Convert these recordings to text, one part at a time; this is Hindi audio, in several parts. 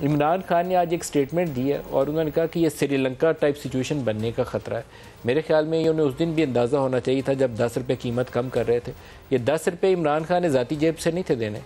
इमरान खान ने आज एक स्टेटमेंट दी है और उन्होंने कहा कि ये श्रीलंका टाइप सिचुएशन बनने का ख़तरा है। मेरे ख्याल में ये उन्हें उस दिन भी अंदाज़ा होना चाहिए था जब 10 रुपये कीमत कम कर रहे थे। ये 10 रुपये इमरान खान ने ज़ाती जेब से नहीं थे देने।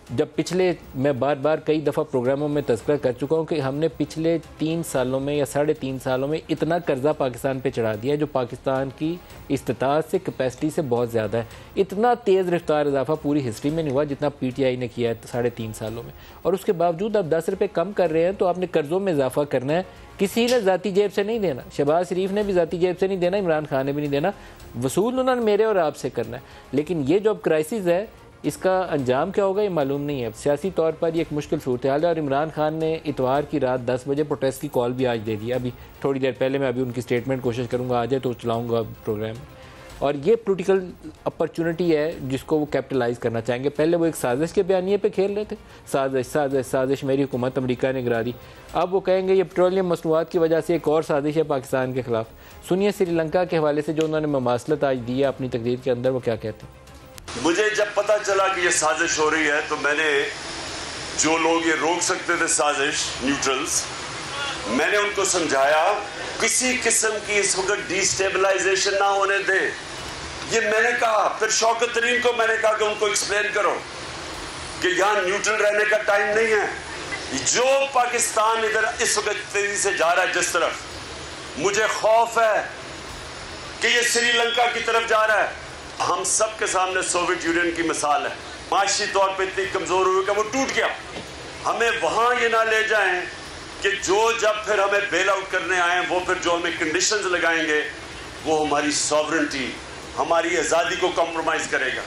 जब पिछले मैं बार बार कई दफ़ा प्रोग्रामों में तज़किरा कर चुका हूँ कि हमने पिछले 3 सालों में या 3.5 सालों में इतना कर्जा पाकिस्तान पे चढ़ा दिया है जो पाकिस्तान की इस्तिताअत से, कैपेसिटी से बहुत ज़्यादा है। इतना तेज़ रफ्तार इजाफा पूरी हिस्ट्री में नहीं हुआ जितना PTI ने किया है 3.5 सालों में। और उसके बावजूद अब 10 रुपये कम कर रहे हैं तो आपने कर्ज़ों में इजाफा करना है। किसी ने ज़ाती जेब से नहीं देना, शहबाज शरीफ ने भी ज़ाती जेब से नहीं देना, इमरान खान ने भी नहीं देना, वसूल उन्होंने मेरे और आपसे करना है। लेकिन ये जो अब क्राइसिस है इसका अंजाम क्या होगा ये मालूम नहीं है। सियासी तौर पर ये एक मुश्किल सूरत हाल है और इमरान खान ने इतवार की रात 10 बजे प्रोटेस्ट की कॉल भी आज दे दी। अभी थोड़ी देर पहले मैं अभी उनकी स्टेटमेंट कोशिश करूँगा आ जाए तो चलाऊँगा प्रोग्राम। और ये पोलिटिकल अपॉर्चुनिटी है जिसको वो कैपिटलाइज करना चाहेंगे। पहले वो एक साजिश के बयानिए पे खेल रहे थे, साजिश साजिश साजिश मेरी हुकूमत अमेरिका ने गिरा दी। अब वो कहेंगे ये पेट्रोलियम मसनूआत की वजह से एक और साजिश है पाकिस्तान के खिलाफ। सुनिए श्रीलंका के हवाले से जो उन्होंने ममासलत आज दी है अपनी तकरीर के अंदर, वो क्या कहते हैं। मुझे जब पता चला कि ये साजिश हो रही है तो मैंने, जो लोग ये रोक सकते थे साजिश, न्यूट्रल्स, मैंने उनको समझाया किसी किस्म की इस वक्त डिस्टेबलाइजेशन ना होने दें। ये मैंने कहा। फिर शौकत तरीन को मैंने कहा कि उनको एक्सप्लेन करो कि यहाँ न्यूट्रल रहने का टाइम नहीं है। जो पाकिस्तान इधर इस वक्त तेजी से जा रहा है जिस तरफ, मुझे खौफ है कि ये श्रीलंका की तरफ जा रहा है। हम सब के सामने सोवियत यूनियन की मिसाल है, माशी तौर पे इतनी कमजोर हुई कि वो टूट गया। हमें वहां ये ना ले जाएं कि जो जब फिर हमें बेल आउट करने आए वो फिर जो हमें कंडीशंस लगाएंगे वो हमारी सॉवरेंटी, हमारी आज़ादी को कॉम्प्रोमाइज़ करेगा।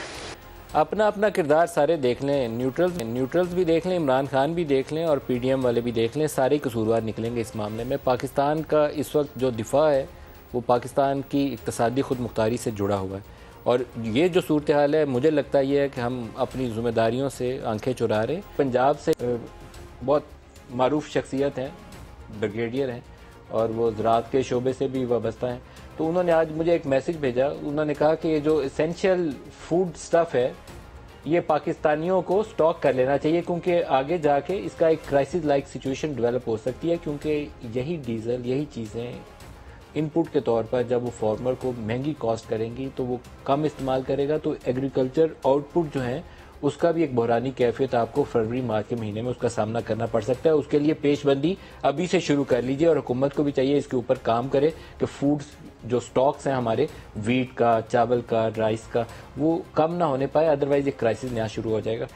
अपना अपना किरदार सारे देख लें, न्यूट्रल्स भी देख लें, इमरान खान भी देख लें और PDM वाले भी देख लें, सारे कसूरवार निकलेंगे इस मामले में। पाकिस्तान का इस वक्त जो दिफा है वो पाकिस्तान की इक़्तिसादी खुद मुख्तारी से जुड़ा हुआ है। और ये जो सूरत हाल है मुझे लगता ये है कि हम अपनी ज़िम्मेदारियों से आंखें चुरा रहे हैं। पंजाब से बहुत मारूफ शख्सियत हैं, ब्रिगेडियर हैं और वो ज़राअत के शोबे से भी वाबस्ता हैं। तो उन्होंने आज मुझे एक मैसेज भेजा। उन्होंने कहा कि ये जो एसेंशियल फूड स्टफ़ है ये पाकिस्तानियों को स्टॉक कर लेना चाहिए क्योंकि आगे जाके इसका एक क्राइसिस लाइक सिचुएशन डेवलप हो सकती है, क्योंकि यही डीज़ल, यही चीज़ें इनपुट के तौर पर जब वो फार्मर को महंगी कॉस्ट करेंगी तो वो कम इस्तेमाल करेगा, तो एग्रीकल्चर आउटपुट जो है उसका भी एक बहरानी कैफियत आपको फरवरी मार्च के महीने में उसका सामना करना पड़ सकता है। उसके लिए पेशबंदी अभी से शुरू कर लीजिए और हुकूमत को भी चाहिए इसके ऊपर काम करे कि फूड्स जो स्टॉक्स हैं हमारे वीट का, चावल का, राइस का, वो कम ना होने पाए, अदरवाइज एक क्राइसिस नया शुरू हो जाएगा।